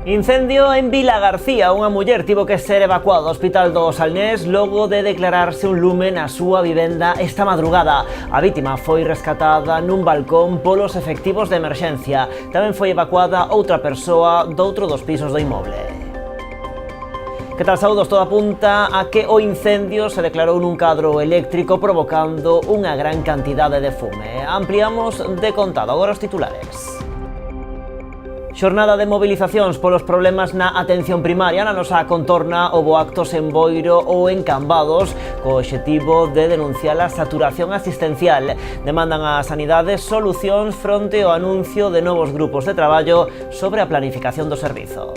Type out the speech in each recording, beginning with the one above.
Incendio en Vila García. Unha muller tivo que ser evacuada do hospital do Salnés logo de declararse un lume na súa vivenda esta madrugada. A vítima foi rescatada nun balcón polos efectivos de emerxencia. Tamén foi evacuada outra persoa doutro dos pisos do inmoble. Que tal, saúdos? Todo apunta a que o incendio se declarou nun cadro eléctrico provocando unha gran cantidade de fume. Ampliamos de contado agora os titulares. Xornada de mobilizacións polos problemas na atención primaria. Na nosa contorna houbo actos en Boiro ou en Cambados co obxectivo de denunciar a saturación asistencial. Demandan a sanidade solucións fronte ao anuncio de novos grupos de traballo sobre a planificación do servizo.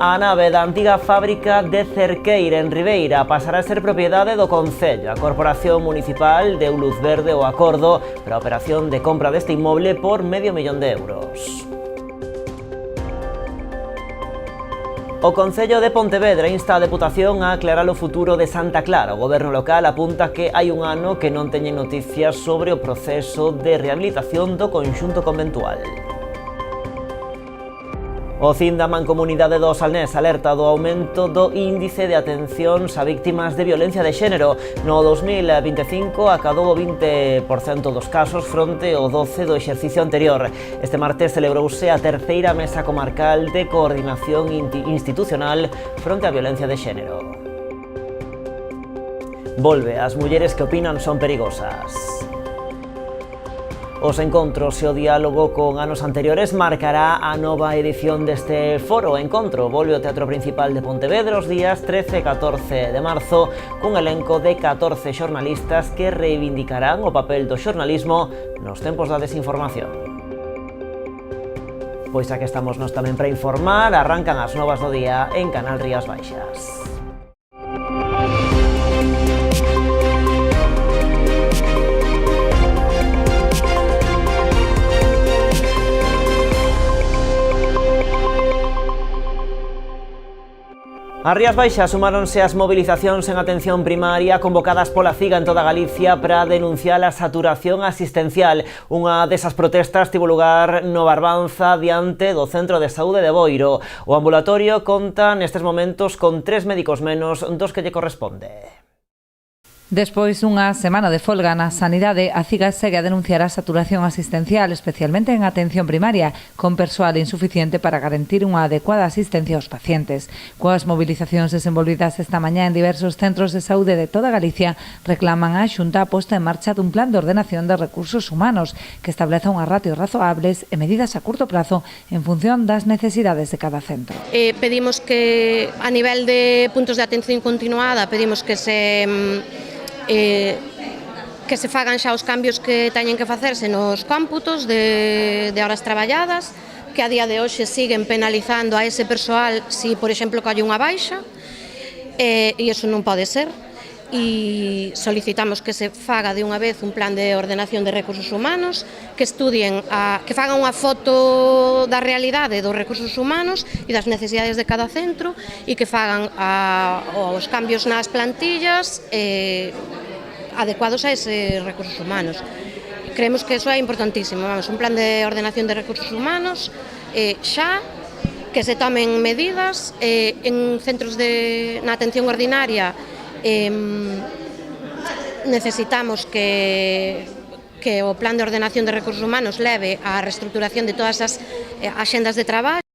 A nave da antiga fábrica de Cerqueira en Ribeira pasará a ser propiedade do Concello. A Corporación Municipal deu luz verde ao acordo para a operación de compra deste inmoble por €500.000. O Concello de Pontevedra insta a Deputación a aclarar o futuro de Santa Clara. O Goberno local apunta que hai un ano que non teñen noticias sobre o proceso de rehabilitación do conxunto conventual. O CIN da Mancomunidade do Salnés alerta do aumento do índice de atencións a víctimas de violencia de xénero. No 2025 acadou o 20% dos casos fronte ao 12% do exercicio anterior. Este martes celebrouse a terceira mesa comarcal de coordinación institucional fronte á violencia de xénero. Volve, as mulleres que opinan son perigosas. Os encontros e o diálogo con anos anteriores marcará a nova edición deste foro. O encontro volve ao Teatro Principal de Pontevedra os días 13 e 14 de marzo cun elenco de 14 xornalistas que reivindicarán o papel do xornalismo nos tempos da desinformación. Pois xa que estamos nós tamén para informar, arrancan as novas do día en Canal Rías Baixas. As Rías Baixas sumáronse as mobilizacións en atención primaria convocadas pola CIGA en toda Galicia para denunciar a saturación asistencial. Unha desas protestas tivo lugar no Barbanza diante do Centro de Saúde de Boiro. O ambulatorio conta nestes momentos con 3 médicos menos dos que lle corresponde. Despois dunha semana de folga na sanidade, a CIGA segue a denunciar a saturación asistencial, especialmente en atención primaria, con persoal insuficiente para garantir unha adecuada asistencia aos pacientes. Coas mobilizacións desenvolvidas esta mañá en diversos centros de saúde de toda Galicia, reclaman á Xunta a posta en marcha dun plan de ordenación de recursos humanos que estableza unhas ratios razoables e medidas a curto prazo en función das necesidades de cada centro. Pedimos que, a nivel de puntos de atención continuada, pedimos que se fagan xa os cambios que teñen que facerse nos cómputos de horas traballadas, que a día de hoxe siguen penalizando a ese persoal si, por exemplo, colle unha baixa, e iso non pode ser. E solicitamos que se faga de unha vez un plan de ordenación de recursos humanos, que estudien, que fagan unha foto da realidade dos recursos humanos e das necesidades de cada centro e que fagan os cambios nas plantillas adecuados a eses recursos humanos. Creemos que eso é importantísimo, un plan de ordenación de recursos humanos xa, que se tomen medidas en centros na atención ordinaria. Necesitamos que o plan de ordenación de recursos humanos leve á reestructuración de todas as axendas de traballo.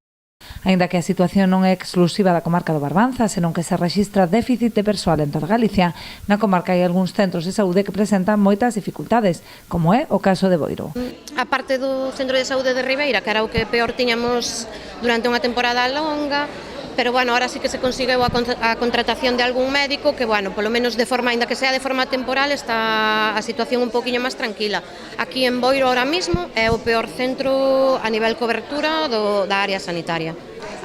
Aínda que a situación non é exclusiva da comarca do Barbanza, senón que se rexistra déficit de persoal en toda Galicia, na comarca hai algúns centros de saúde que presentan moitas dificultades, como é o caso de Boiro. A parte do centro de saúde de Ribeira, que era o que peor tiñamos durante unha temporada longa, pero bueno, ahora sí que se conseguiu a contratación de algún médico que, bueno, polo menos de forma, ainda que sea de forma temporal, está a situación un poquinho máis tranquila. Aquí en Boiro ahora mismo é o peor centro a nivel cobertura da área sanitaria.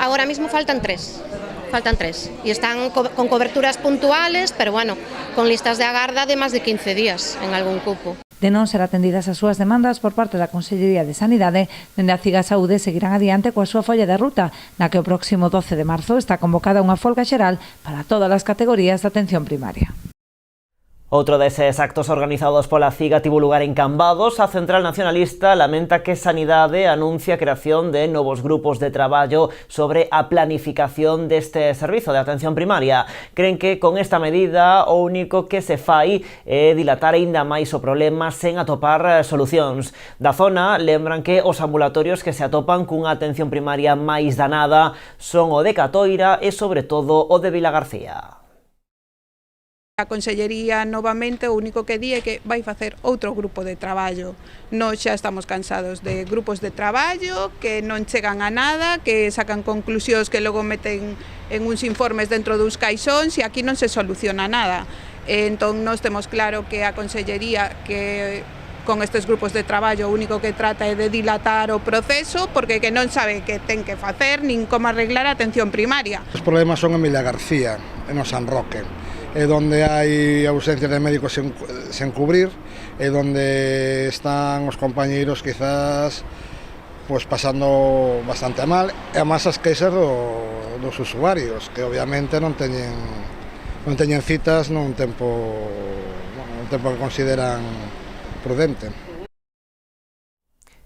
Agora mismo faltan tres, e están con coberturas puntuales, pero bueno, con listas de agarda de máis de 15 días en algún cupo. De non ser atendidas as súas demandas por parte da Consellería de Sanidade, dende a CIGA Saúde seguirán adiante coa súa folla de ruta, na que o próximo 12 de marzo está convocada unha folga xeral para todas as categorías de atención primaria. Outro deses actos organizados pola CIGA tivo lugar en Cambados. A Central Nacionalista lamenta que Sanidade anuncia a creación de novos grupos de traballo sobre a planificación deste servizo de atención primaria. Creen que con esta medida o único que se fai é dilatar aínda máis o problema sen atopar solucións. Da zona lembran que os ambulatorios que se atopan cunha atención primaria máis danada son o de Catoira e sobre todo o de Vilagarcía. A Consellería novamente o único que di é que vai facer outro grupo de traballo. Nós xa estamos cansados de grupos de traballo que non chegan a nada, que sacan conclusións que logo meten en uns informes dentro dos caixóns e aquí non se soluciona nada. Entón nós temos claro que a Consellería que con estes grupos de traballo o único que trata é de dilatar o proceso porque que non sabe que ten que facer nin como arreglar a atención primaria. Os problemas son en Vilagarcía e no San Roque. É onde hai ausencia de médicos sen cubrir, é onde están os compañeiros quizás pues, pasando bastante mal, e a máis as queixas dos usuarios, que obviamente non teñen citas nun tempo que consideran prudente.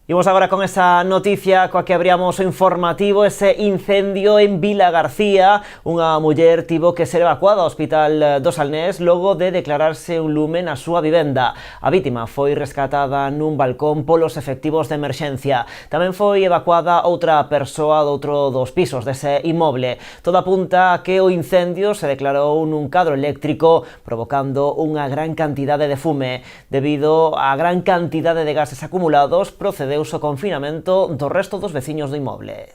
Imos agora con esa noticia coa que abríamos o informativo, ese incendio en Vilagarcía. Unha muller tivo que ser evacuada ao Hospital do Salnés logo de declararse un lume na súa vivenda. A vítima foi rescatada nun balcón polos efectivos de emerxencia. Tamén foi evacuada outra persoa doutro dos pisos dese inmoble. Todo apunta a que o incendio se declarou nun cadro eléctrico provocando unha gran cantidade de fume. Debido á gran cantidade de gases acumulados, procedeu o confinamento do resto dos veciños do inmoble.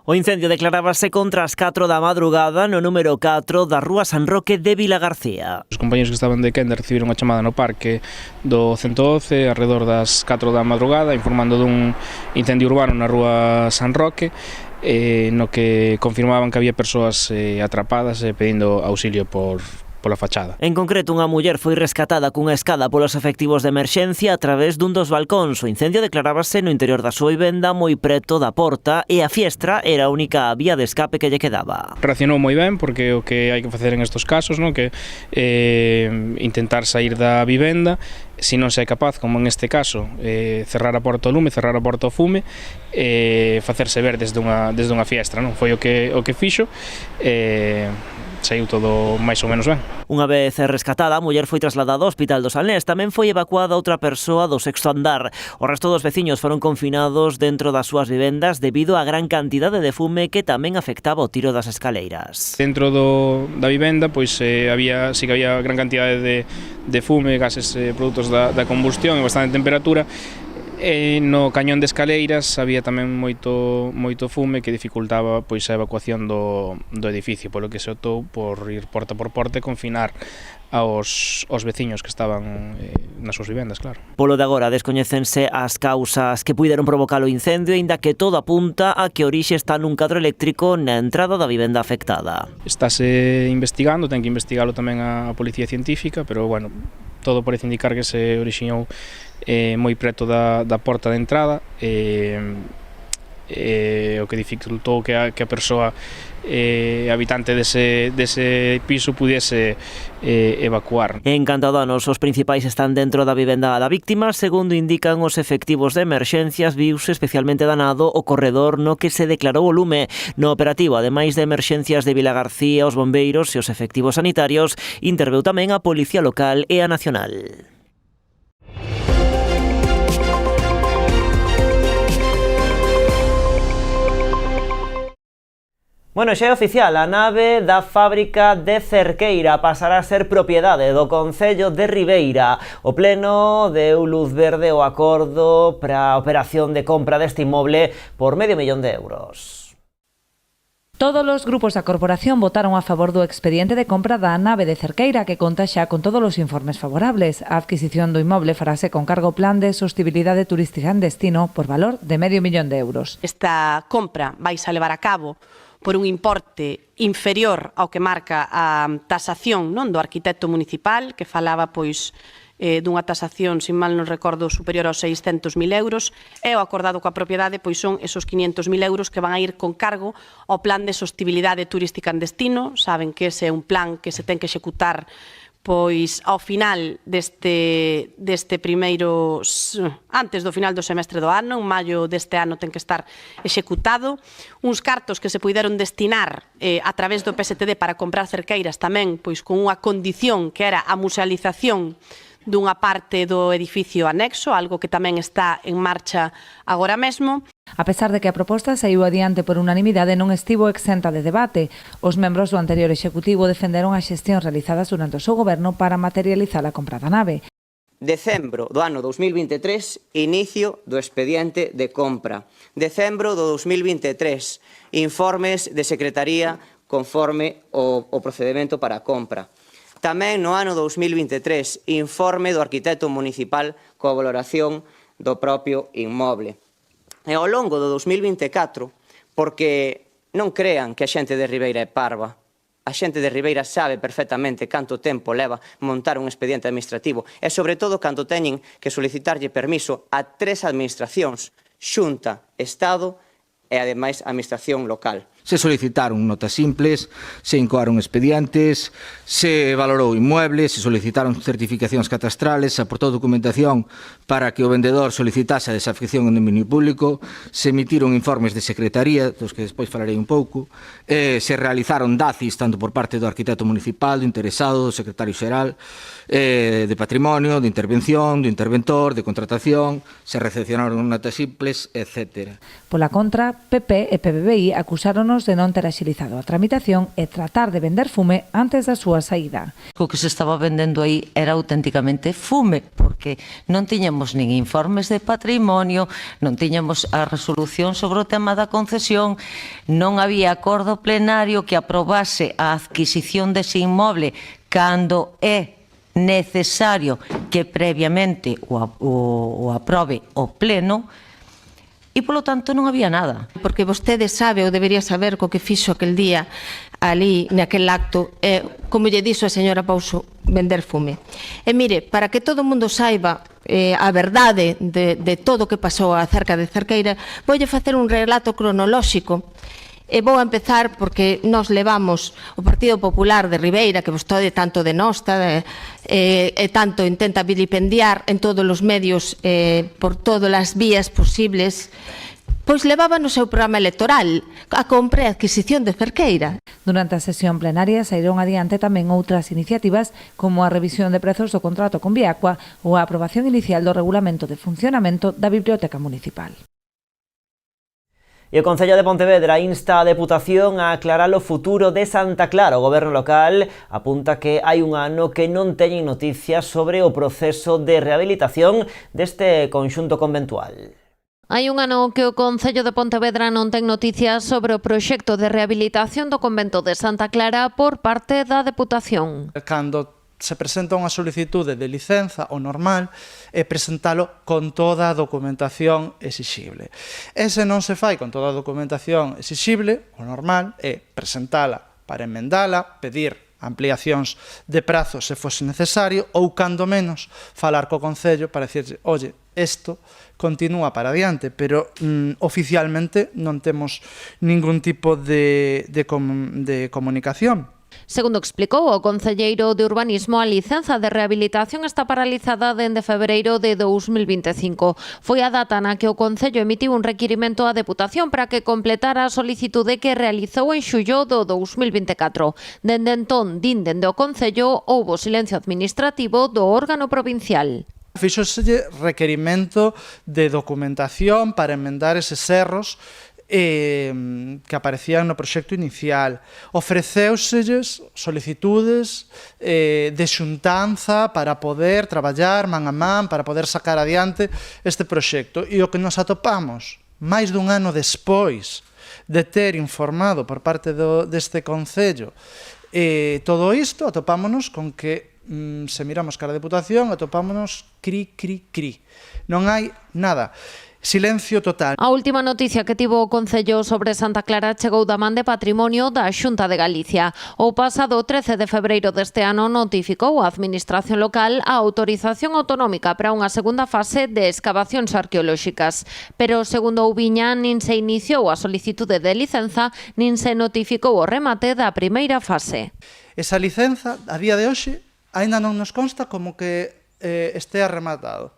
O incendio declarábase contra as 4 da madrugada no número 4 da Rúa San Roque de Vilagarcía. Os compañeros que estaban de quenda recibiron unha chamada no parque do 112 alrededor das 4 da madrugada informando dun incendio urbano na Rúa San Roque no que confirmaban que había persoas atrapadas pedindo auxilio pola fachada. En concreto, unha muller foi rescatada cunha escada polos efectivos de emerxencia a través dun dos balcóns. O incendio declarábase no interior da súa vivenda moi preto da porta e a fiestra era a única vía de escape que lle quedaba. Reaccionou moi ben porque o que hai que facer en estes casos, non, que intentar sair da vivenda. Se non se é capaz, como en este caso, cerrar a porta ao lume, cerrar a porta ao fume, facerse ver desde unha fiestra, non? Foi o que fixo. Saiu todo máis ou menos ben. Unha vez rescatada, a muller foi trasladada ao Hospital do Salnés. Tamén foi evacuada outra persoa do sexto andar. O resto dos veciños foron confinados dentro das súas vivendas debido á gran cantidade de fume que tamén afectaba o tiro das escaleiras. Dentro da vivenda, pois sí que había gran cantidade de fume, gases produtos da combustión e bastante temperatura. E no cañón de escaleiras había tamén moito fume que dificultaba pois a evacuación do edificio, polo que se optou por ir porta por porta e confinar aos veciños que estaban nas súas vivendas, claro. Polo de agora descoñécense as causas que puideron provocar o incendio, aínda que todo apunta a que a orixe está nun cadro eléctrico na entrada da vivenda afectada. Estáse investigando, ten que investigalo tamén a Policía Científica, pero bueno, todo parece indicar que se orixinou moi preto da porta de entrada, o que dificultou que a persoa habitante dese piso pudiese evacuar. En canto a danos, os principais están dentro da vivenda da víctima. Segundo indican os efectivos de emerxencias, viuse especialmente danado o corredor no que se declarou o lume. No operativo, ademais de emerxencias de Vilagarcía, os bombeiros e os efectivos sanitarios, interveu tamén a Policía Local e a Nacional. Bueno, xa é oficial, a nave da fábrica de Cerqueira pasará a ser propiedade do Concello de Ribeira. O Pleno deu luz verde ao acordo para a operación de compra deste inmoble por €500 000. Todos os grupos da corporación votaron a favor do expediente de compra da nave de Cerqueira, que conta xa con todos os informes favorables. A adquisición do inmoble farase con cargo Plan de Sostibilidade Turística en Destino por valor de €500 000. Esta compra vais a levar a cabo por un importe inferior ao que marca a tasación, non, do arquitecto municipal, que falaba pois dunha tasación, sin mal non recordo, superior aos €600.000, e o acordado coa propiedade pois son esos €500.000 que van a ir con cargo ao Plan de Sostibilidade Turística en Destino. Saben que ese é un plan que se ten que executar pois ao final deste primeiro, antes do final do semestre do ano, en maio deste ano ten que estar executado, uns cartos que se puideron destinar a través do PSTD para comprar cerqueiras tamén, pois con unha condición que era a musealización dunha parte do edificio anexo, algo que tamén está en marcha agora mesmo. A pesar de que a proposta saiu adiante por unanimidade, non estivo exenta de debate. Os membros do anterior executivo defenderon as xestións realizadas durante o seu goberno para materializar a compra da nave. Decembro do ano 2023, inicio do expediente de compra. Decembro do 2023, informes de Secretaría conforme o procedimento para a compra. Tamén no ano 2023, informe do arquitecto municipal coa valoración do propio inmoble. E ao longo do 2024, porque non crean que a xente de Ribeira é parva, a xente de Ribeira sabe perfectamente canto tempo leva montar un expediente administrativo e, sobre todo, canto teñen que solicitarlle permiso a 3 administracións, Xunta, Estado e, ademais, Administración local. Se solicitaron notas simples, se incoaron expedientes, se valorou inmuebles, se solicitaron certificacións catastrales, se aportou documentación para que o vendedor solicitase a desafección en dominio público, se emitiron informes de secretaría, dos que despois falarei un pouco, se realizaron DACIs tanto por parte do arquitecto municipal, do interesado, do secretario xeral, de patrimonio, de intervención, do interventor, de contratación, se recepcionaron notas simples, etc. Pola contra, PP e PBBI acusáronos de non ter axilizado a tramitación e tratar de vender fume antes da súa saída. O que se estaba vendendo aí era auténticamente fume, porque non tiñamos nin informes de patrimonio, non tiñamos a resolución sobre o tema da concesión, non había acordo plenario que aprobase a adquisición dese inmoble cando é necesario que previamente o aprobe o pleno. E, polo tanto, non había nada. Porque vostede sabe, ou debería saber, co que fixo aquel día ali, naquel acto, como lle dixo a señora Pouso, vender fume. E mire, para que todo o mundo saiba a verdade de todo o que pasou acerca de Cerqueira, voulle facer un relato cronolóxico. E vou a empezar porque nós levamos o Partido Popular de Ribeira, que vostede tanto denosta e tanto intenta vilipendiar en todos os medios por todas as vías posibles, pois levaba no seu programa electoral a compra e adquisición de Cerqueira. Durante a sesión plenaria saíron adiante tamén outras iniciativas como a revisión de prezos do contrato con Viacua ou a aprobación inicial do regulamento de funcionamento da Biblioteca Municipal. E o Concello de Pontevedra insta a Deputación a aclarar o futuro de Santa Clara. O Goberno local apunta que hai un ano que non teñen noticias sobre o proceso de rehabilitación deste conxunto conventual. Hai un ano que o Concello de Pontevedra non ten noticias sobre o proxecto de rehabilitación do convento de Santa Clara por parte da Deputación. Cando se presenta unha solicitude de licenza, o normal é presentalo con toda a documentación exixible. E se non se fai con toda a documentación exixible, o normal é presentala para emendala, pedir ampliacións de prazo se fose necesario ou, cando menos, falar co Concello para dicirse, oye, isto continúa para adiante, pero oficialmente non temos ningún tipo de comunicación. Segundo explicou o concelleiro de Urbanismo, a licenza de rehabilitación está paralizada dende febreiro de 2025. Foi a data na que o Concello emitiu un requirimento á Deputación para que completara a solicitude que realizou en xullo do 2024. Dende entón, dende o Concello, houbo silencio administrativo do órgano provincial. Fíxoselle requerimento de documentación para emendar eses erros que aparecían no proxecto inicial. Ofreceuselles solicitudes de xuntanza para poder traballar man a man, para poder sacar adiante este proxecto. E o que nos atopamos, máis dun ano despois de ter informado por parte deste Concello todo isto, atopámonos con que se miramos cara a Deputación, atopámonos cri. Non hai nada. Silencio total. A última noticia que tivo o Concello sobre Santa Clara chegou da man de Patrimonio da Xunta de Galicia. O pasado 13 de febreiro deste ano notificou a Administración local a autorización autonómica para unha segunda fase de excavacións arqueolóxicas. Pero, segundo Oubiña, nin se iniciou a solicitude de licenza, nin se notificou o remate da primeira fase. Esa licenza, a día de hoxe, aínda non nos consta como que estea rematado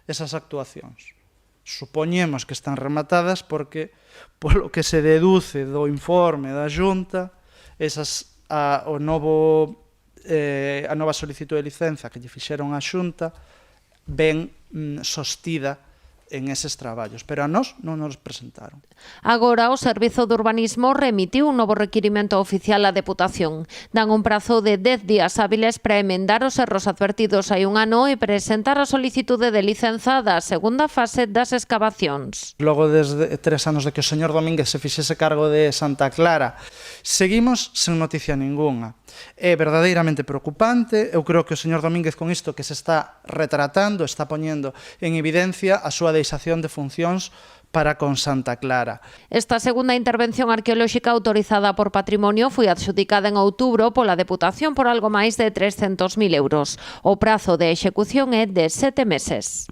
esas actuacións. Supoñemos que están rematadas porque, polo que se deduce do informe da Xunta, a nova solicitude de licenza que lle fixeron á Xunta ben sostida en eses traballos, pero a nós non nos presentaron. Agora, o Servizo de Urbanismo remitiu un novo requirimento oficial á Deputación. Dan un prazo de 10 días hábiles para emendar os erros advertidos hai un ano e presentar a solicitude de licenza da segunda fase das escavacións. Logo desde 3 anos de que o señor Domínguez se fixese cargo de Santa Clara, seguimos sen noticia ninguna. É verdadeiramente preocupante. Eu creo que o señor Domínguez con isto que se está retratando está poñendo en evidencia a súa deixación de funcións para con Santa Clara. Esta segunda intervención arqueolóxica autorizada por Patrimonio foi adxudicada en outubro pola Deputación por algo máis de 300.000 euros. O prazo de execución é de 7 meses.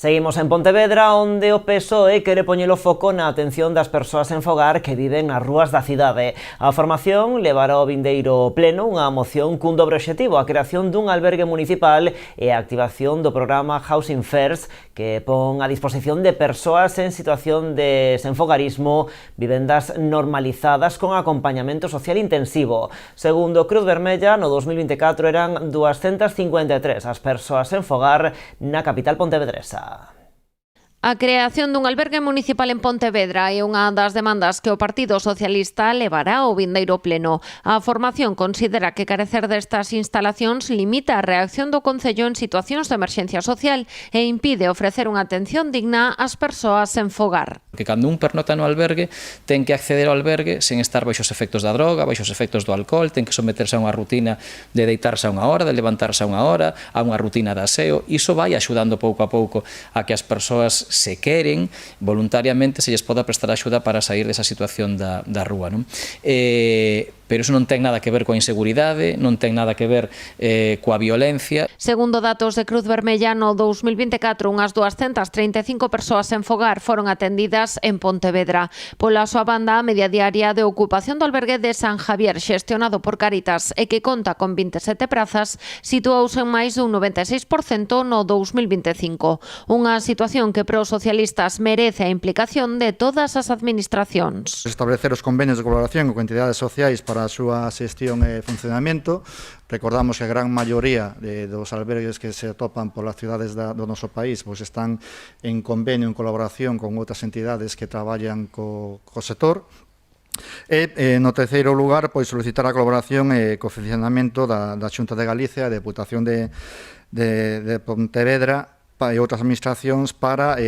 Seguimos en Pontevedra, onde o PSOE quere poñer o foco na atención das persoas en fogar que viven nas rúas da cidade. A formación levará ao vindeiro pleno unha moción cun dobre obxectivo, a creación dun albergue municipal e a activación do programa Housing First, que pon a disposición de persoas en situación de senfogarismo vivendas normalizadas con acompañamento social intensivo. Segundo Cruz Vermella, no 2024 eran 253 as persoas en fogar na capital pontevedresa. A creación dun albergue municipal en Pontevedra é unha das demandas que o Partido Socialista levará ao vindeiro pleno. A formación considera que carecer destas instalacións limita a reacción do Concello en situacións de emerxencia social e impide ofrecer unha atención digna ás persoas sen fogar. Que cando un pernota no albergue ten que acceder ao albergue sen estar baixo os efectos da droga, baixo os efectos do alcohol, ten que someterse a unha rutina de deitarse a unha hora, de levantarse a unha hora, a unha rutina de aseo. Iso vai axudando pouco a pouco a que as persoas se queren, voluntariamente se lles poda prestar axuda para sair desa situación da rúa, non? Pero iso non ten nada que ver coa inseguridade, non ten nada que ver coa violencia. Segundo datos de Cruz Vermella, no 2024 unhas 235 persoas en fogar foron atendidas en Pontevedra. Pola súa banda, a media diaria de ocupación do albergue de San Javier, xestionado por Cáritas e que conta con 27 prazas, situouse en máis dun 96% no 2025. Unha situación que para os socialistas merece a implicación de todas as administracións. Establecer os convenios de colaboración con entidades sociais para a súa xestión e funcionamento. Recordamos que a gran maioría dos albergues que se atopan polas cidades do noso país pois están en convenio, en colaboración con outras entidades que traballan co sector. E no terceiro lugar, pois solicitar a colaboración e cofuncionamento da Xunta de Galicia, a Deputación de Pontevedra e outras administracións para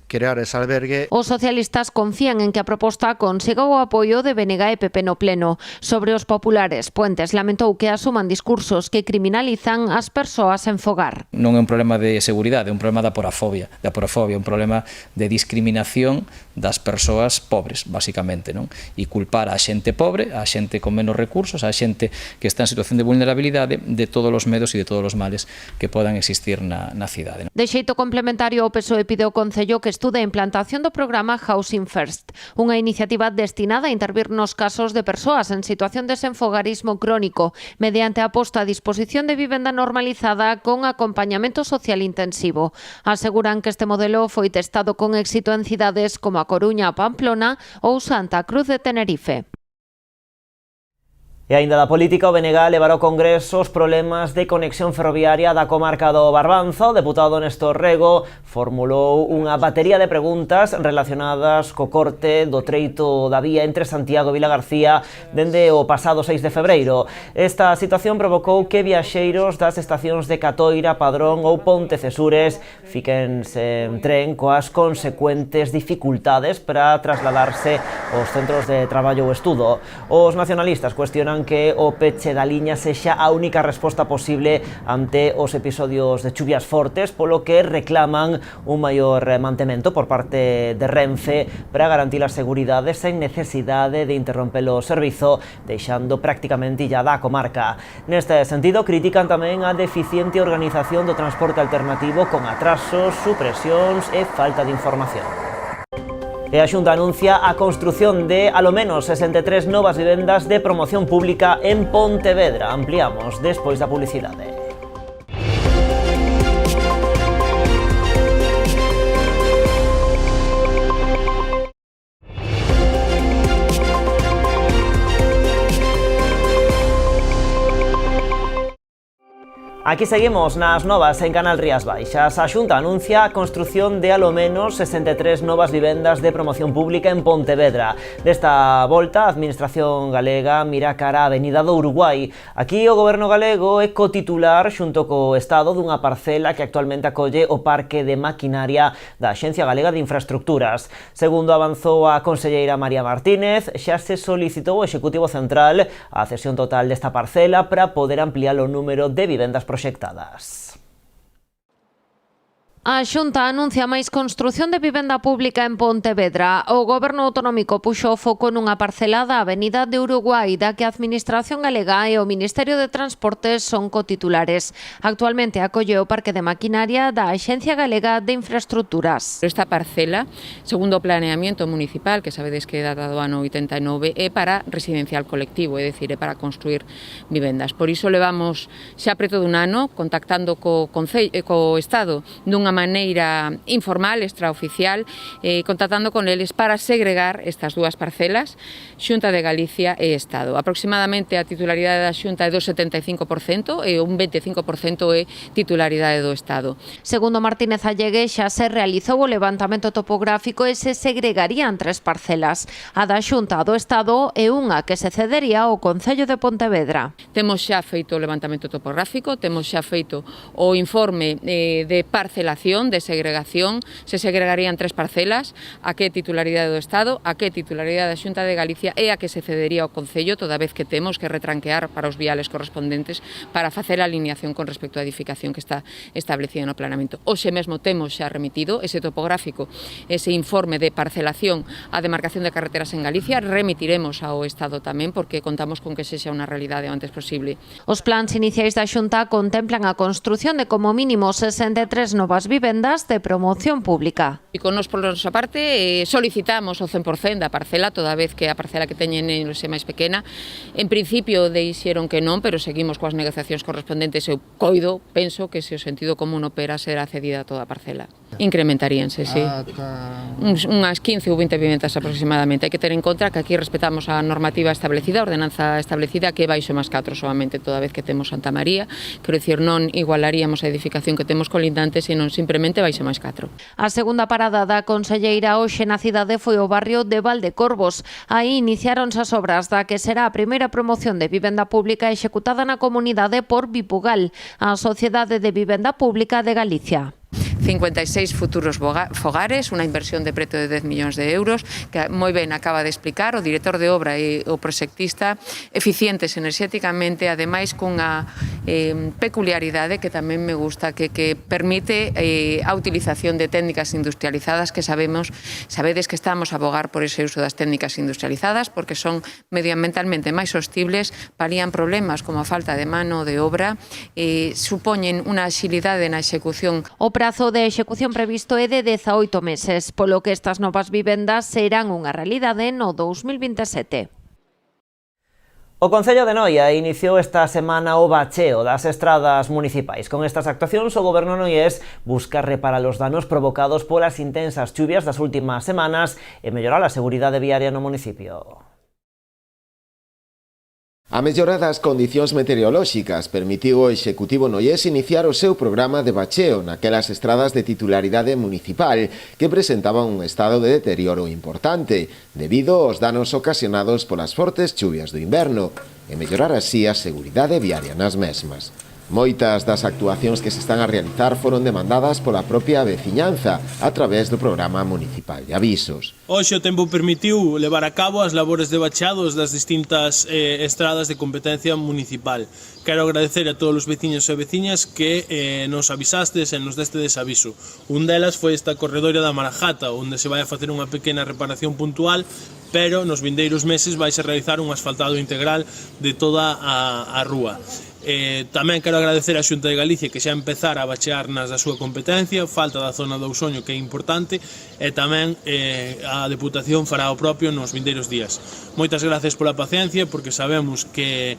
crear ese albergue. Os socialistas confían en que a proposta consiga o apoio de BNG e PP no pleno. Sobre os populares, Puentes lamentou que asuman discursos que criminalizan as persoas en fogar. Non é un problema de seguridade, é un problema da porafobia, un problema de discriminación das persoas pobres, basicamente, non? E culpar a xente pobre, a xente con menos recursos, a xente que está en situación de vulnerabilidade de todos os medos e de todos os males que podan existir na cidade. De xeito complementario, o PSOE pide ao Concello que estude a implantación do programa Housing First, unha iniciativa destinada a intervir nos casos de persoas en situación de senfogarismo crónico, mediante a posta a disposición de vivenda normalizada con acompañamento social intensivo. Aseguran que este modelo foi testado con éxito en cidades como a Coruña, Pamplona ou Santa Cruz de Tenerife. E aínda da política, o BNG levará ao Congreso os problemas de conexión ferroviaria da comarca do Barbanza. O deputado Néstor Rego formulou unha batería de preguntas relacionadas co corte do treito da vía entre Santiago e Vilagarcía dende o pasado 6 de febreiro. Esta situación provocou que viaxeiros das estacións de Catoira, Padrón ou Pontecesures fiquen sen tren coas consecuentes dificultades para trasladarse aos centros de traballo ou estudo. Os nacionalistas cuestionan que o peche da liña sexa a única resposta posible ante os episodios de chuvias fortes, polo que reclaman un maior mantemento por parte de Renfe para garantir a seguridade sen necesidade de interromper o servizo, deixando prácticamente illada a comarca. Neste sentido, critican tamén a deficiente organización do transporte alternativo con atrasos, supresións e falta de información. E a Xunta anuncia a construción de alo menos 63 novas vivendas de promoción pública en Pontevedra. Ampliamos despois da publicidade. Aquí seguimos nas novas en Canal Rías Baixas. A Xunta anuncia a construción de alo menos 63 novas vivendas de promoción pública en Pontevedra. Desta volta, a Administración galega mira cara a Avenida do Uruguai. Aquí o Goberno galego é cotitular xunto co Estado dunha parcela que actualmente acolle o Parque de Maquinaria da Axencia Galega de Infraestructuras. Segundo avanzou a conselleira María Martínez, xa se solicitou ao Executivo Central a cesión total desta parcela para poder ampliar o número de vivendas proxectadas. A Xunta anuncia máis construción de vivenda pública en Pontevedra. O Goberno autonómico puxo o foco nunha parcela da Avenida de Uruguai, da que a Administración galega e o Ministerio de Transportes son cotitulares. Actualmente acolle o Parque de Maquinaria da Axencia Galega de Infraestructuras. Esta parcela, segundo o planeamiento municipal, que sabedes que data do ano 89, é para residencial colectivo, é dicir, é para construir vivendas. Por iso levamos xa preto dun ano contactando co Estado dunha maneira informal, extraoficial, contactando con eles para segregar estas dúas parcelas, Xunta de Galicia e Estado. Aproximadamente a titularidade da Xunta é do 75% e un 25% é titularidade do Estado. Segundo Martínez Allegue, xa se realizou o levantamento topográfico e se segregarían 3 parcelas. A da Xunta do Estado é unha que se cedería ao Concello de Pontevedra. Temos xa feito o levantamento topográfico, temos xa feito o informe de parcelación, de segregación. Se segregarían 3 parcelas, a que titularidade do Estado, a que titularidade da Xunta de Galicia e a que se cedería ao Concello, toda vez que temos que retranquear para os viales correspondentes para facer a alineación con respecto á edificación que está establecida no planeamento. Hoxe mesmo temos xa remitido ese topográfico, ese informe de parcelación á demarcación de carreteras en Galicia, remitiremos ao Estado tamén porque contamos con que sexa unha realidade o antes posible. Os plans iniciais da Xunta contemplan a construción de como mínimo 63 novas vivendas de promoción pública. E con nos, por nosa parte, solicitamos o 100% da parcela, toda vez que a parcela que teñen é máis pequena. En principio deixeron que non, pero seguimos coas negociacións correspondentes. Eu coido, penso que se o sentido común opera será cedida toda a parcela. Incrementaríanse, sí. Unhas 15 ou 20 vivendas aproximadamente. Hai que ter en conta que aquí respetamos a normativa establecida, a ordenanza establecida, que é baixo máis 4 solamente, toda vez que temos Santa María. Quero dicir, non igualaríamos a edificación que temos colindante, senón simplemente baixo máis 4. A segunda parada da conselleira hoxe na cidade foi o barrio de Valdecorvos. Aí iniciáronse as obras da que será a primeira promoción de vivenda pública executada na comunidade por Vipugal, a Sociedade de Vivenda Pública de Galicia. 56 futuros fogares, unha inversión de preto de 10 millóns de euros, que moi ben acaba de explicar o director de obra e o proxectista, eficientes enerxéticamente, ademais cunha peculiaridade que tamén me gusta, que permite a utilización de técnicas industrializadas, que sabedes que estamos a abogar por ese uso das técnicas industrializadas, porque son medioambientalmente máis sostibles, palían problemas como a falta de mano de obra, supoñen unha axilidade na execución. O prazo de execución previsto é de 18 meses, polo que estas novas vivendas serán unha realidade no 2027. O Concello de Noia iniciou esta semana o bacheo das estradas municipais. Con estas actuacións, o Goberno noiés busca reparar os danos provocados polas intensas chuvias das últimas semanas e mellorar a seguridade viaria no municipio. A mellora das condicións meteorolóxicas permitiu ao Executivo noiés iniciar o seu programa de bacheo naquelas estradas de titularidade municipal que presentaban un estado de deterioro importante debido aos danos ocasionados polas fortes chuvias do inverno e mellorar así a seguridade viaria nas mesmas. Moitas das actuacións que se están a realizar foron demandadas pola propia veciñanza a través do Programa Municipal de Avisos. Hoxe o tempo permitiu levar a cabo as labores de bacheados das distintas estradas de competencia municipal. Quero agradecer a todos os veciños e veciñas que nos avisastes e nos deste desaviso. Un delas foi esta corredora da Marajata, onde se vai a facer unha pequena reparación puntual, pero nos vindeiros meses vai a realizar un asfaltado integral de toda a rúa. Tamén quero agradecer á Xunta de Galicia que xa empezara a bachear nas da súa competencia, falta da zona do Ousoño que é importante, e tamén a Deputación fará o propio nos vindeiros días. Moitas gracias pola paciencia, porque sabemos que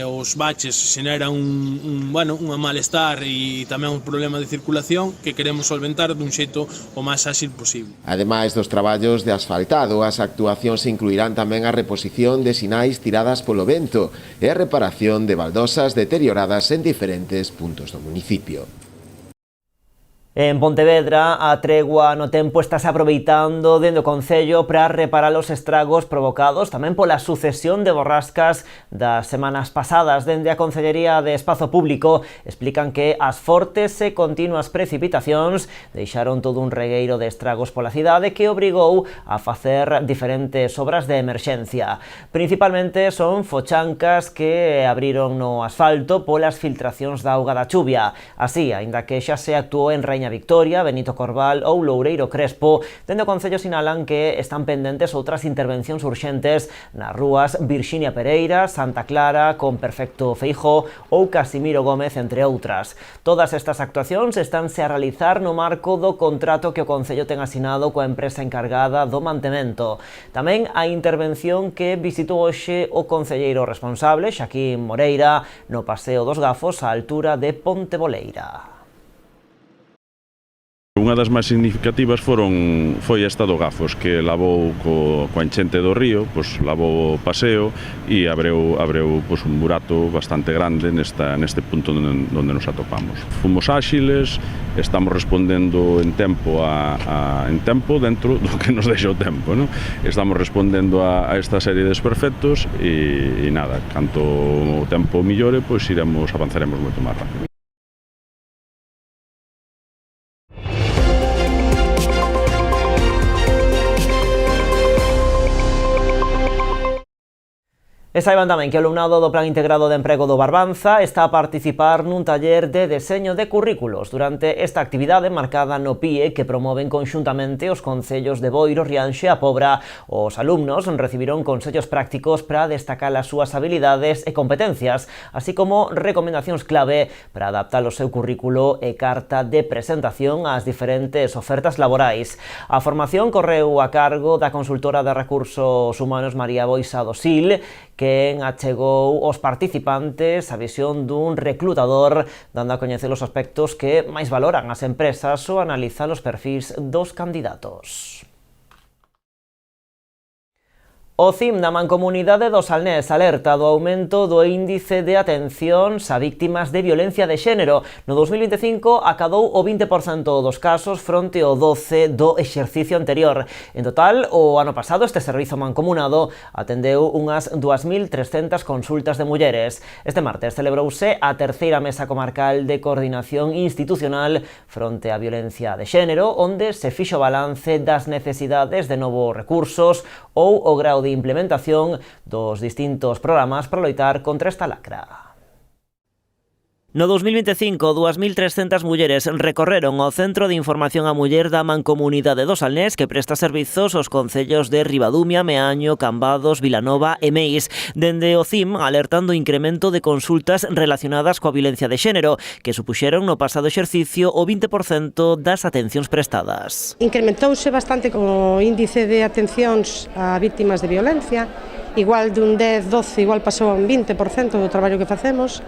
os baches xeneran un malestar e tamén un problema de circulación que queremos solventar dun xeito o máis áxil posible. Ademais dos traballos de asfaltado, as actuacións incluirán tamén a reposición de sinais tiradas polo vento e a reparación de baldosas deterioradas en diferentes puntos do municipio. En Pontevedra, a tregua no tempo estase aproveitando dende o Concello para reparar os estragos provocados tamén pola sucesión de borrascas das semanas pasadas. Dende a Concellería de Espazo Público explican que as fortes e continuas precipitacións deixaron todo un regueiro de estragos pola cidade que obrigou a facer diferentes obras de emerxencia. Principalmente son fochancas que abriron no asfalto polas filtracións da auga da chuvia. Así, aínda que xa se actuou en Raíña Victoria, Benito Corval ou Loureiro Crespo, dende o Concello sinalan que están pendentes outras intervencións urxentes nas rúas Virxinia Pereira, Santa Clara, con Perfecto Feijóo ou Casimiro Gómez, entre outras. Todas estas actuacións estánse a realizar no marco do contrato que o Concello ten asinado coa empresa encargada do mantemento. Tamén a intervención que visitou hoxe o concelleiro responsable, Xaquín Moreira, no Paseo dos Gafos, á altura de Ponteboleira. Unha das máis significativas foi esta do Gafos, que lavou coa enchente do río, lavou o paseo e abreu un burato bastante grande neste punto onde nos atopamos. Fomos áxiles, estamos respondendo en tempo dentro do que nos deixa o tempo, non? Estamos respondendo a esta serie de desperfectos e nada, canto o tempo millore, avanzaremos moito máis rápido. E saiban tamén que o alumnado do Plan Integrado de Emprego do Barbanza está a participar nun taller de deseño de currículos durante esta actividade marcada no PIE que promoven conxuntamente os concellos de Boiro, Rianxo e A Pobra. Os alumnos recibiron consellos prácticos para destacar as súas habilidades e competencias, así como recomendacións clave para adaptar o seu currículo e carta de presentación ás diferentes ofertas laborais. A formación correu a cargo da consultora de recursos humanos María Boisa do Sil, quen achegou aos participantes a visión dun reclutador, dando a coñecer os aspectos que máis valoran as empresas ou analizar os perfis dos candidatos. O CIM da Mancomunidade do Salnés alerta do aumento do índice de atencións a víctimas de violencia de xénero. No 2025 acadou o 20% dos casos fronte ao 12% do exercicio anterior. En total, o ano pasado este servizo mancomunado atendeu unhas 2.300 consultas de mulleres. Este martes celebrouse a terceira mesa comarcal de coordinación institucional fronte á violencia de xénero, onde se fixo balance das necesidades de novos recursos ou o grau de implementación dos distintos programas para loitar contra esta lacra. No 2025, 2.300 mulleres recorreron o Centro de Información á Muller da Mancomunidade do Salnés, que presta servizos aos concellos de Ribadumia, Meaño, Cambados, Vilanova e Meis. Dende o CIM alertando o incremento de consultas relacionadas coa violencia de xénero, que supuxeron no pasado exercicio o 20% das atencións prestadas. Incrementouse bastante co índice de atencións a víctimas de violencia, igual dun 10-12, igual pasou a un 20% do traballo que facemos.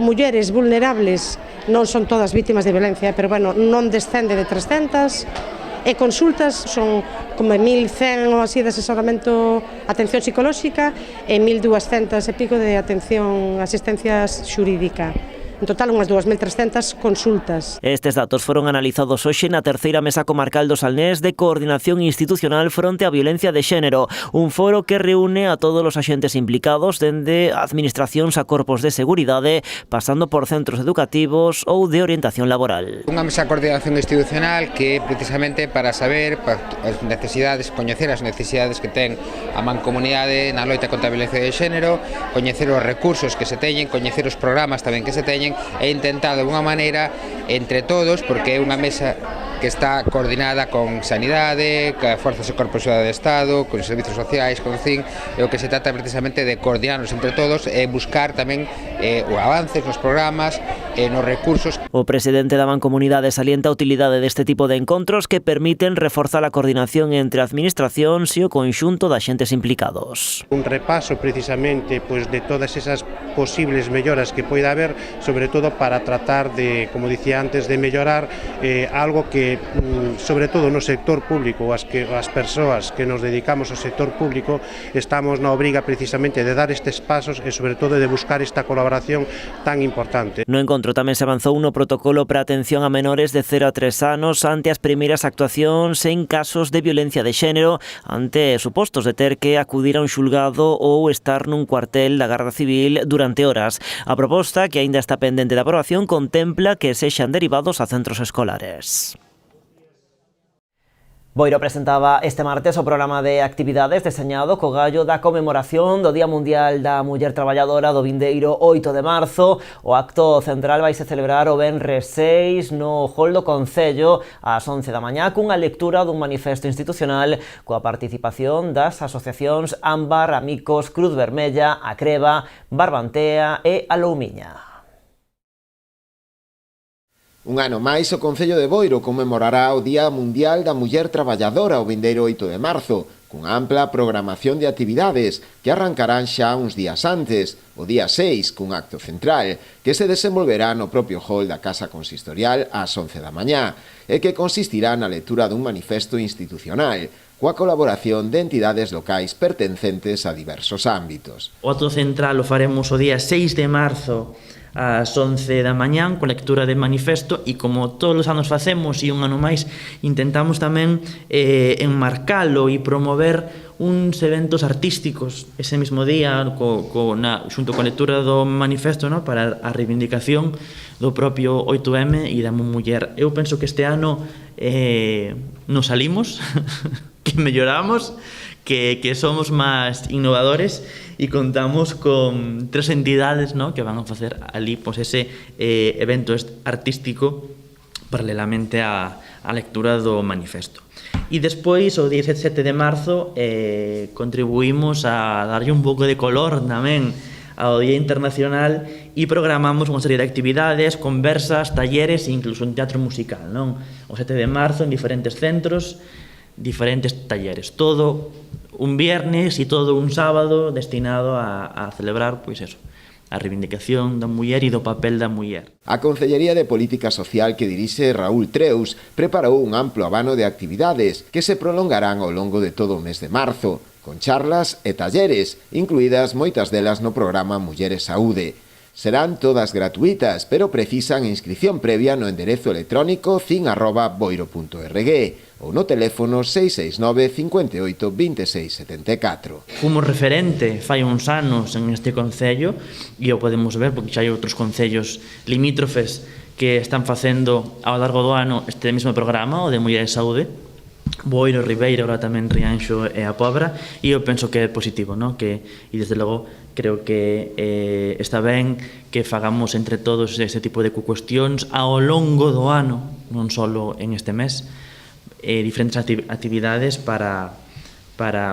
Mulleres vulnerables non son todas vítimas de violencia, pero bueno, non descende de 300, e consultas son como 1.100 ou así de asesoramento, atención psicolóxica, e 1.200 e pico de atención, asistencia xurídica. En total, unhas 2.300 consultas. Estes datos foron analizados hoxe na terceira mesa comarcal do Salnés de coordinación institucional fronte á violencia de xénero, un foro que reúne a todos os axentes implicados, dende administracións a corpos de seguridade, pasando por centros educativos ou de orientación laboral. Unha mesa de coordinación institucional que precisamente para saber as necesidades, coñecer as necesidades que ten a mancomunidade na loita contra a violencia de xénero, coñecer os recursos que se teñen, coñecer os programas tamén que se teñen, e intentar de alguna maneira entre todos, porque é unha mesa que está coordinada con Sanidade, con Forzas e Corpos de Seguridade do Estado, con os servizos sociais, con CIN, e o que se trata precisamente de coordinarnos entre todos e buscar tamén o avances nos programas e nos recursos. O presidente da Mancomunidade salienta a utilidade deste tipo de encontros que permiten reforzar a coordinación entre administracións e o conxunto de axentes implicados. Un repaso precisamente de todas esas posibles melloras que poida haber, sobre todo para tratar de, como dicía antes, de mellorar algo que sobre todo no sector público, as persoas que nos dedicamos ao sector público estamos na obriga precisamente de dar estes pasos e sobre todo de buscar esta colaboración tan importante. No encontro tamén se avanzou no protocolo para atención a menores de 0 a 3 anos ante as primeiras actuacións en casos de violencia de xénero, ante supostos de ter que acudir a un xulgado ou estar nun cuartel da Garda Civil durante horas. A proposta, que aínda está pendente de aprobación, contempla que sexan derivados a centros escolares. Boiro presentaba este martes o programa de actividades deseñado co gallo da conmemoración do Día Mundial da Muller Traballadora do vindeiro 8 de marzo. O acto central vai se celebrar o venres 6 no hall do Concello ás 11 da mañá cunha lectura dun manifesto institucional coa participación das asociacións Ámbar, Amicos, Cruz Vermella, A Creba, Barbantea e A Loumiña. Un ano máis, o Concello de Boiro conmemorará o Día Mundial da Muller Traballadora o vindeiro 8 de marzo, cunha ampla programación de actividades que arrancarán xa uns días antes, o día 6, cun acto central, que se desenvolverá no propio hall da Casa Consistorial ás 11 da mañá, e que consistirá na lectura dun manifesto institucional, coa colaboración de entidades locais pertencentes a diversos ámbitos. O acto central o faremos o día 6 de marzo ás 11 da mañán, con lectura de manifesto, e como todos os anos facemos, e un ano máis, intentamos tamén enmarcalo e promover uns eventos artísticos ese mesmo día, xunto coa lectura do manifesto, para a reivindicación do propio 8M e da muller. Eu penso que este ano nos salimos, que melloramos, que somos máis innovadores e contamos con 3 entidades que van a facer ali ese evento artístico paralelamente á lectura do manifesto. E despois, o 17 de marzo, contribuímos a darlle un pouco de color tamén ao Día Internacional e programamos unha serie de actividades, conversas, talleres e incluso un teatro musical. O 7 de marzo, en diferentes centros, diferentes talleres, todo un viernes e todo un sábado destinado a celebrar a reivindicación da muller e do papel da muller. A Concellería de Política Social que dirixe Raúl Treus preparou un amplo abano de actividades que se prolongarán ao longo de todo o mes de marzo, con charlas e talleres, incluídas moitas delas no programa Mulleres Saúde. Serán todas gratuitas, pero precisan inscripción previa no enderezo electrónico cin@boiro.org ou no teléfono 669 58 26 74. Fomos referente fai uns anos en este concello e o podemos ver porque xa hai outros concellos limítrofes que están facendo ao largo do ano este mesmo programa, o de Mulleres Saúde. Boiro, Ribeira, agora tamén Rianxo e a Pobra, e eu penso que é positivo, e desde logo creo que está ben que fagamos entre todos este tipo de cuestións ao longo do ano, non só en este mes, diferentes actividades para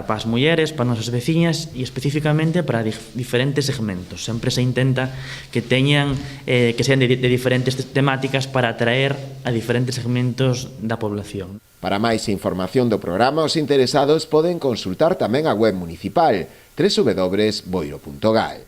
as mulleres, para as nosas veciñas e especificamente para diferentes segmentos. Sempre se intenta que teñan que sean de diferentes temáticas para atraer a diferentes segmentos da población. Para máis información do programa, os interesados poden consultar tamén a web municipal www.boiro.gal.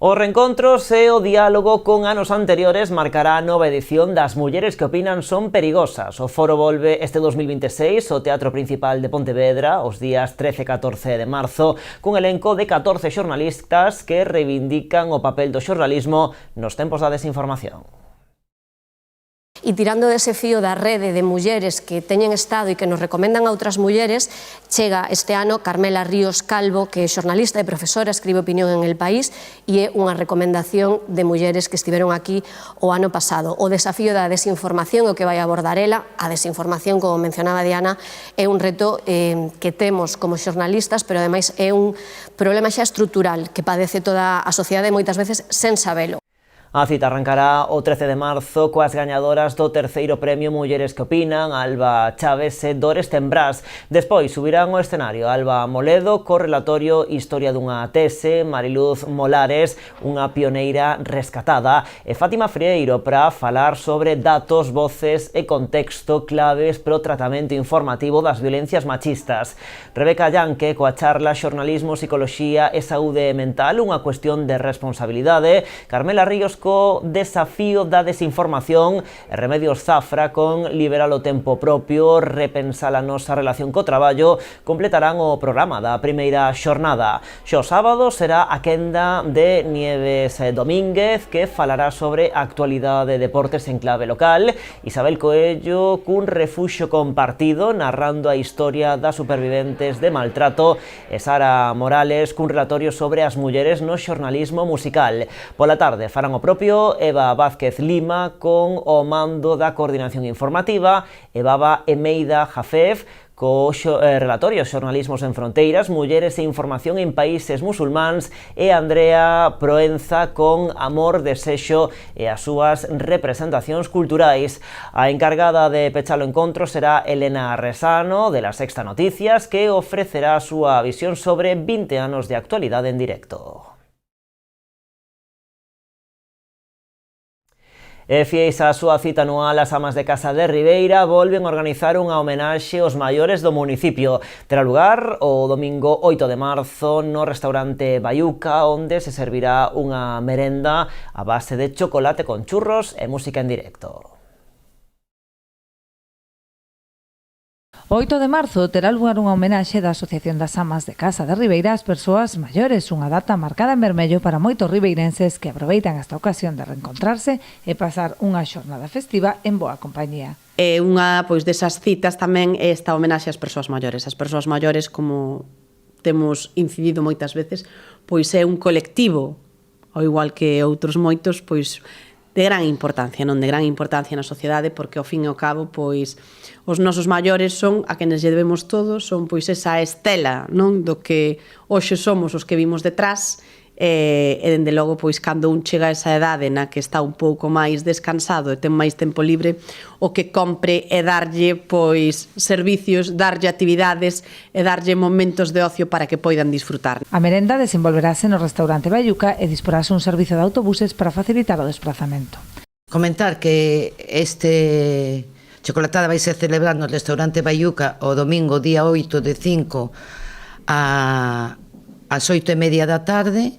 Os reencontros e o diálogo con anos anteriores marcará a nova edición das Mulleres que opinan son perigosas. O foro volve este 2026 ao Teatro Principal de Pontevedra os días 13 e 14 de marzo cun elenco de 14 xornalistas que reivindican o papel do xornalismo nos tempos da desinformación. E tirando dese fío da rede de mulleres que teñen estado e que nos recomendan a outras mulleres, chega este ano Carmela Ríos Calvo, que é xornalista e profesora, escribe opinión en El País, e é unha recomendación de mulleres que estiveron aquí o ano pasado. O desafío da desinformación, o que vai abordar ela, a desinformación, como mencionaba Diana, é un reto que temos como xornalistas, pero ademais é un problema xa estrutural que padece toda a sociedade moitas veces sen sabelo. A cita arrancará o 13 de marzo coas gañadoras do terceiro premio Mulleres que Opinan, Alba Chaves e Dores Tembrás. Despois subirán ao escenario Alba Moledo co relatorio Historia dunha tese, Mariluz Molares, unha pioneira rescatada, e Fátima Frieiro para falar sobre datos, voces e contexto claves para o tratamento informativo das violencias machistas. Rebeca Llanque coa charla Xornalismo, Psicoloxía e Saúde Mental, unha cuestión de responsabilidade. Carmela Ríos co desafío da desinformación e Remedios Zafra con liberar o tempo propio, repensar a nosa relación co traballo, completarán o programa da primeira xornada. Xo sábado será a quenda de Nieves Domínguez, que falará sobre a actualidade de deportes en clave local. Isabel Coello cun refuxo compartido narrando a historia das superviventes de maltrato, e Sara Morales cun relatorio sobre as mulleres no xornalismo musical. Pola tarde farán o propio Eva Vázquez Lima con o mando da coordinación informativa, e Baba Emeida Jafef co relatorio Xornalismos en Fronteiras, Mulleres e Información en Países Musulmáns, e Andrea Proenza con Amor, Desexo e as súas representacións culturais. A encargada de pechar o encontro será Elena Resano, de La Sexta Noticias, que ofrecerá a súa visión sobre 20 anos de actualidade en directo. E fiéis á súa cita anual, as amas de casa de Ribeira volven a organizar unha homenaxe aos maiores do municipio. Terá lugar o domingo 8 de marzo no restaurante Baiuca, onde se servirá unha merenda a base de chocolate con churros e música en directo. O 8 de marzo terá lugar unha homenaxe da Asociación das Amas de Casa de Ribeira ás persoas maiores, unha data marcada en vermello para moitos ribeirenses que aproveitan esta ocasión de reencontrarse e pasar unha xornada festiva en boa compañía. E unha desas citas tamén é esta homenaxe ás persoas maiores. As persoas maiores, como temos incidido moitas veces, é un colectivo, ao igual que outros moitos, de gran importancia, non de gran importancia na sociedade, porque ao fin e ao cabo, os nosos maiores son a quenes lle debemos todos, son esa estela, non, do que hoxe somos os que vimos detrás, e dende logo, cando un chega a esa edade na que está un pouco máis descansado e ten máis tempo libre, o que compre é darlle servicios, darlle actividades e darlle momentos de ocio para que poidan disfrutar. A merenda desenvolverase no restaurante Baiuca e disporase un servicio de autobuses para facilitar o desplazamento. Comentar que este chocolatada vai ser celebrado no restaurante Baiuca o domingo día 8 de 5 ás 8:30 da tarde,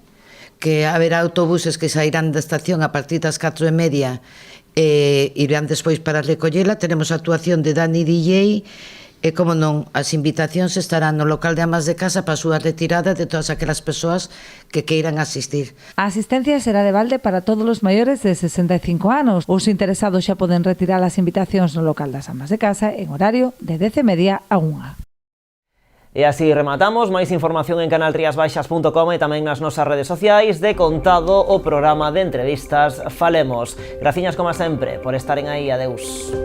que haberá autobuses que sairán da estación a partir das 4:30 e irán despois para recollela. Teremos a actuación de Dani DJ e, como non, as invitacións estarán no local de amas de casa para a súa retirada de todas aquelas persoas que queiran asistir. A asistencia será de balde para todos os maiores de 65 anos. Os interesados xa poden retirar as invitacións no local das amas de casa en horario de 10:30 a 1. E así rematamos. Máis información en canalriasbaixas.com e tamén nas nosas redes sociais. De contado o programa de entrevistas Falemos. Graciñas como sempre por estaren aí. Adeus.